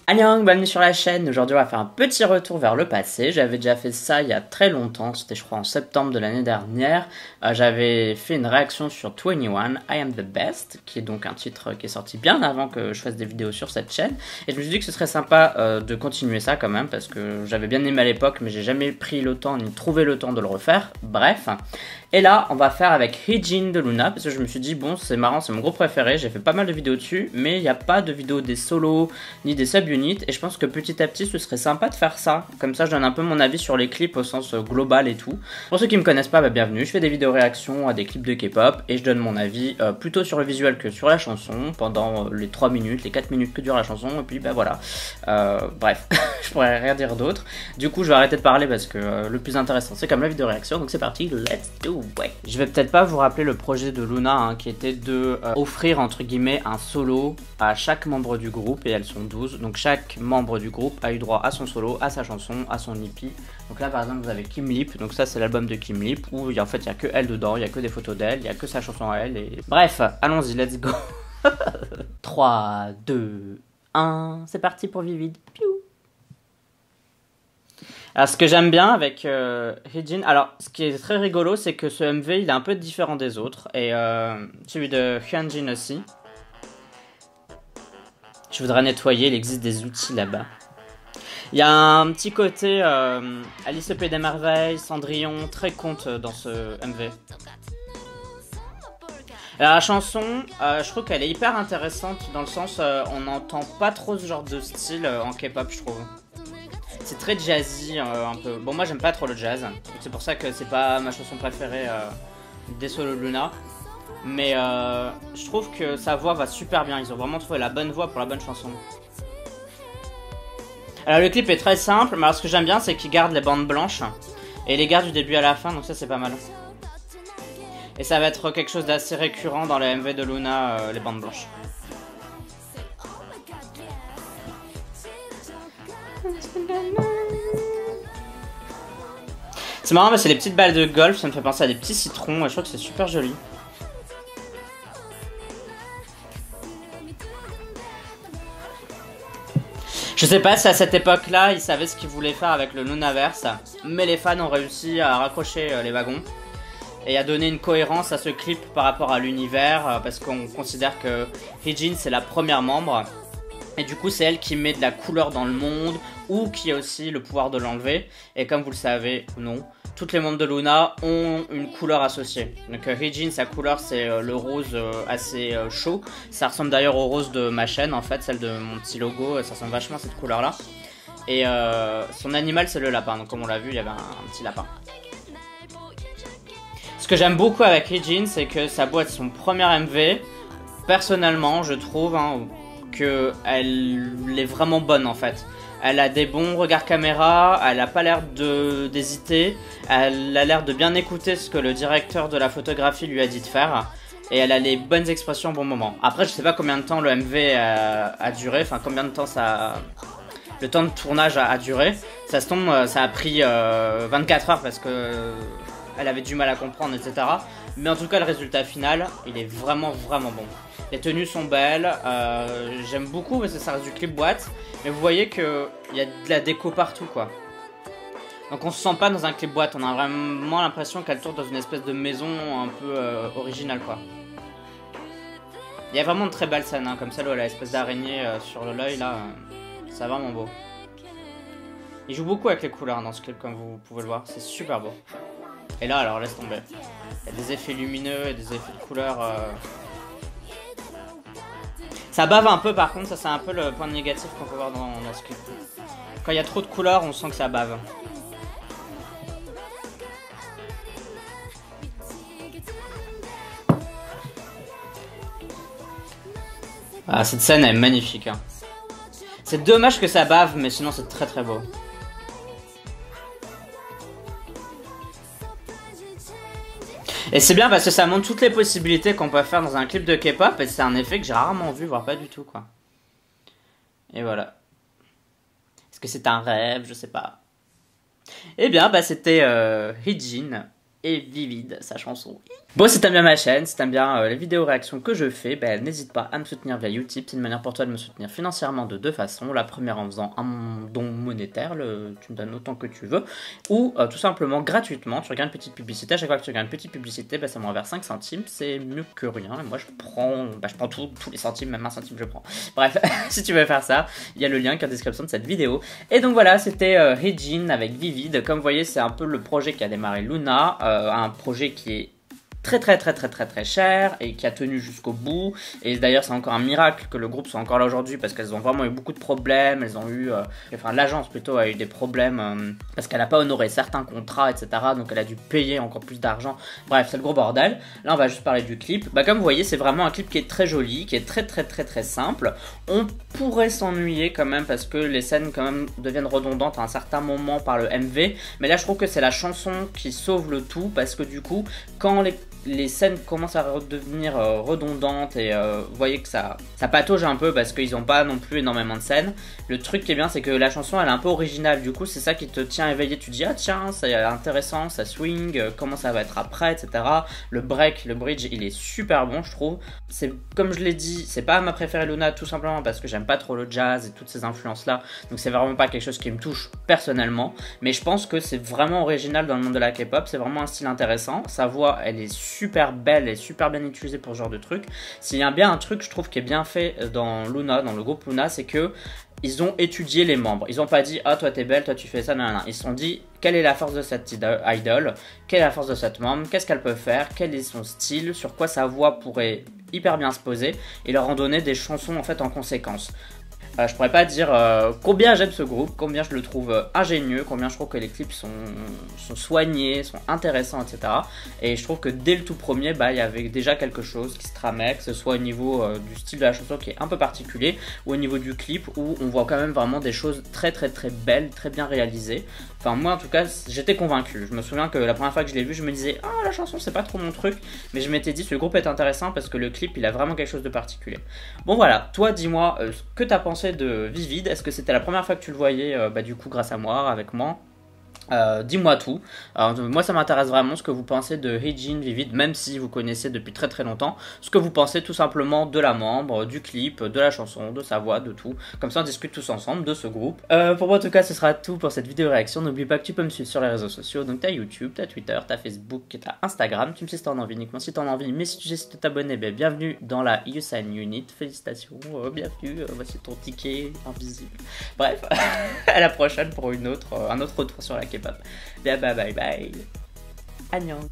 Annyeong, bienvenue sur la chaîne. Aujourd'hui on va faire un petit retour vers le passé. J'avais déjà fait ça il y a très longtemps, c'était je crois en septembre de l'année dernière. J'avais fait une réaction sur 21, I Am The Best, qui est donc un titre qui est sorti bien avant que je fasse des vidéos sur cette chaîne. Et je me suis dit que ce serait sympa de continuer ça quand même, parce que j'avais bien aimé à l'époque, mais j'ai jamais pris le temps ni trouvé le temps de le refaire. Bref. Et là, on va faire avec Heejin de Luna, parce que je me suis dit, bon, c'est marrant, c'est mon groupe préféré, j'ai fait pas mal de vidéos dessus, mais il n'y a pas de vidéos des solos, ni des subunits, et je pense que petit à petit, ce serait sympa de faire ça. Comme ça, je donne un peu mon avis sur les clips au sens global et tout. Pour ceux qui me connaissent pas, bah, bienvenue, je fais des vidéos réactions à des clips de K-pop, et je donne mon avis plutôt sur le visuel que sur la chanson, pendant les 3 minutes, les 4 minutes que dure la chanson, et puis bah voilà. Bref, je pourrais rien dire d'autre. Du coup, je vais arrêter de parler parce que le plus intéressant, c'est comme la vidéo réaction, donc c'est parti, let's do. Ouais. Je vais peut-être pas vous rappeler le projet de Luna hein, qui était de offrir entre guillemets un solo à chaque membre du groupe, et elles sont 12, donc chaque membre du groupe a eu droit à son solo, à sa chanson, à son EP. Donc là par exemple vous avez Kim Lip, donc ça c'est l'album de Kim Lip où en fait il n'y a que elle dedans, il n'y a que des photos d'elle, il n'y a que sa chanson à elle, et bref, allons-y, let's go. 3, 2, 1, c'est parti pour Vivid. Piou. Alors ce que j'aime bien avec Heejin, alors ce qui est très rigolo c'est que ce MV il est un peu différent des autres, et celui de Hyunjin aussi. Je voudrais nettoyer, il existe des outils là-bas. Il y a un petit côté Alice au Pays des Merveilles, Cendrillon, très conte dans ce MV. Alors, la chanson, je trouve qu'elle est hyper intéressante dans le sens on n'entend pas trop ce genre de style en K-pop je trouve. C'est très jazzy un peu. Bon moi j'aime pas trop le jazz, c'est pour ça que c'est pas ma chanson préférée des solos de Luna. Mais je trouve que sa voix va super bien, ils ont vraiment trouvé la bonne voix pour la bonne chanson. Alors le clip est très simple, mais alors ce que j'aime bien c'est qu'ils gardent les bandes blanches et les gardent du début à la fin, donc ça c'est pas mal. Et ça va être quelque chose d'assez récurrent dans les MV de Luna, les bandes blanches. C'est marrant, mais c'est les petites balles de golf, ça me fait penser à des petits citrons, et je trouve que c'est super joli. Je sais pas si à cette époque-là, ils savaient ce qu'ils voulaient faire avec le Lunaverse, mais les fans ont réussi à raccrocher les wagons et à donner une cohérence à ce clip par rapport à l'univers, parce qu'on considère que Heejin c'est la première membre, et du coup c'est elle qui met de la couleur dans le monde, ou qui a aussi le pouvoir de l'enlever, et comme vous le savez ou non, toutes les membres de Luna ont une couleur associée. Donc Heejin, sa couleur c'est le rose assez chaud. Ça ressemble d'ailleurs au rose de ma chaîne en fait, celle de mon petit logo, ça ressemble vachement à cette couleur là. Et son animal c'est le lapin, donc comme on l'a vu il y avait un petit lapin. Ce que j'aime beaucoup avec Heejin c'est que sa boîte, son premier MV, personnellement je trouve qu'elle est vraiment bonne en fait. Elle a des bons regards caméra, elle a pas l'air d'hésiter, elle a l'air de bien écouter ce que le directeur de la photographie lui a dit de faire, et elle a les bonnes expressions au bon moment. Après je sais pas combien de temps le MV a duré, enfin combien de temps le temps de tournage a duré. Ça se tombe, ça a pris 24 heures parce que elle avait du mal à comprendre, etc. Mais en tout cas le résultat final, il est vraiment bon. Les tenues sont belles, j'aime beaucoup parce que ça reste du clip boîte, mais vous voyez qu'il y a de la déco partout quoi. Donc on se sent pas dans un clip boîte, on a vraiment l'impression qu'elle tourne dans une espèce de maison un peu originale quoi. Il y a vraiment de très belles scènes, hein, comme celle où elle a l'espèce d'araignée sur l'œil là, c'est vraiment beau. Il joue beaucoup avec les couleurs dans ce clip comme vous pouvez le voir, c'est super beau. Et là alors laisse tomber, il y a des effets lumineux et des effets de couleurs... Ça bave un peu par contre, ça c'est un peu le point négatif qu'on peut voir dans ce clip. Quand il y a trop de couleurs, on sent que ça bave. Ah, cette scène est magnifique. Hein. C'est dommage que ça bave, mais sinon c'est très beau. Et c'est bien parce que ça montre toutes les possibilités qu'on peut faire dans un clip de K-pop, et c'est un effet que j'ai rarement vu, voire pas du tout quoi. Et voilà. Est-ce que c'est un rêve? Je sais pas. Eh bien, bah c'était Heejin et Vivid, sa chanson. Bon, si t'aimes bien ma chaîne, si t'aimes bien les vidéos réactions que je fais, ben, n'hésite pas à me soutenir via Utip. C'est une manière pour toi de me soutenir financièrement de deux façons. La première en faisant un don monétaire, tu me donnes autant que tu veux, ou tout simplement gratuitement, tu regardes une petite publicité. À chaque fois que tu regardes une petite publicité, ben, ça me renverse 5 centimes, c'est mieux que rien. Et moi je prends tous les centimes, même 1 centime je prends. Bref, si tu veux faire ça, il y a le lien qui est en description de cette vidéo. Et donc voilà, c'était Regine avec Vivid. Comme vous voyez, c'est un peu le projet qui a démarré Luna, un projet qui est très cher et qui a tenu jusqu'au bout. Et d'ailleurs c'est encore un miracle que le groupe soit encore là aujourd'hui, parce qu'elles ont vraiment eu beaucoup de problèmes. Elles ont eu, enfin l'agence plutôt a eu des problèmes parce qu'elle n'a pas honoré certains contrats, etc. Donc elle a dû payer encore plus d'argent. Bref, c'est le gros bordel. Là on va juste parler du clip. Bah comme vous voyez, c'est vraiment un clip qui est très joli, qui est très simple. On pourrait s'ennuyer quand même parce que les scènes quand même deviennent redondantes à un certain moment par le MV. Mais là je trouve que c'est la chanson qui sauve le tout, parce que du coup quand les scènes commencent à redevenir redondantes et vous voyez que ça patauge un peu parce qu'ils n'ont pas non plus énormément de scènes. Le truc qui est bien, c'est que la chanson elle est un peu originale, du coup c'est ça qui te tient éveillé. Tu te dis ah tiens, c'est intéressant, ça swing, comment ça va être après, etc. Le break, le bridge, il est super bon je trouve. C'est comme je l'ai dit, c'est pas ma préférée Luna, tout simplement parce que j'aime pas trop le jazz et toutes ces influences là, donc c'est vraiment pas quelque chose qui me touche personnellement. Mais je pense que c'est vraiment original dans le monde de la K-pop, c'est vraiment un style intéressant. Sa voix elle est super belle et super bien utilisée pour ce genre de truc. S'il y a bien un truc je trouve qui est bien fait dans Luna, dans le groupe Luna, c'est que ils ont étudié les membres. Ils ont pas dit ah toi t'es belle, toi tu fais ça, nanana. Ils se sont dit quelle est la force de cette idol, quelle est la force de cette membre, qu'est-ce qu'elle peut faire, quel est son style, sur quoi sa voix pourrait hyper bien se poser, et leur en donner des chansons en fait en conséquence. Je pourrais pas dire combien j'aime ce groupe, combien je le trouve ingénieux, combien je trouve que les clips sont soignés, sont intéressants, etc. Et je trouve que dès le tout premier, bah, il y avait déjà quelque chose qui se tramait, que ce soit au niveau du style de la chanson qui est un peu particulier, ou au niveau du clip où on voit quand même vraiment des choses très belles, très bien réalisées. Enfin moi en tout cas j'étais convaincu. Je me souviens que la première fois que je l'ai vu, je me disais ah la chanson c'est pas trop mon truc, mais je m'étais dit ce groupe est intéressant parce que le clip il a vraiment quelque chose de particulier. Bon voilà, toi dis-moi ce que t'as pensé de Vivid. Est-ce que c'était la première fois que tu le voyais bah, du coup grâce à moi, avec moi? Dis-moi tout. Alors, moi ça m'intéresse vraiment ce que vous pensez de Regine Vivid, même si vous connaissez depuis très longtemps, ce que vous pensez tout simplement de la membre, du clip, de la chanson, de sa voix, de tout. Comme ça on discute tous ensemble de ce groupe. Pour moi en tout cas ce sera tout pour cette vidéo réaction. N'oublie pas que tu peux me suivre sur les réseaux sociaux, donc t'as YouTube, t'as Twitter, t'as Facebook, t'as Instagram. Tu me sais si t'en as envie, uniquement si t'en as envie, mais si tu décides de t'abonner, ben, bienvenue dans la Usain Unit, félicitations, bienvenue, voici ton ticket invisible. Bref, à la prochaine pour un autre retour sur la K-pop. Bye bye. Annyeong.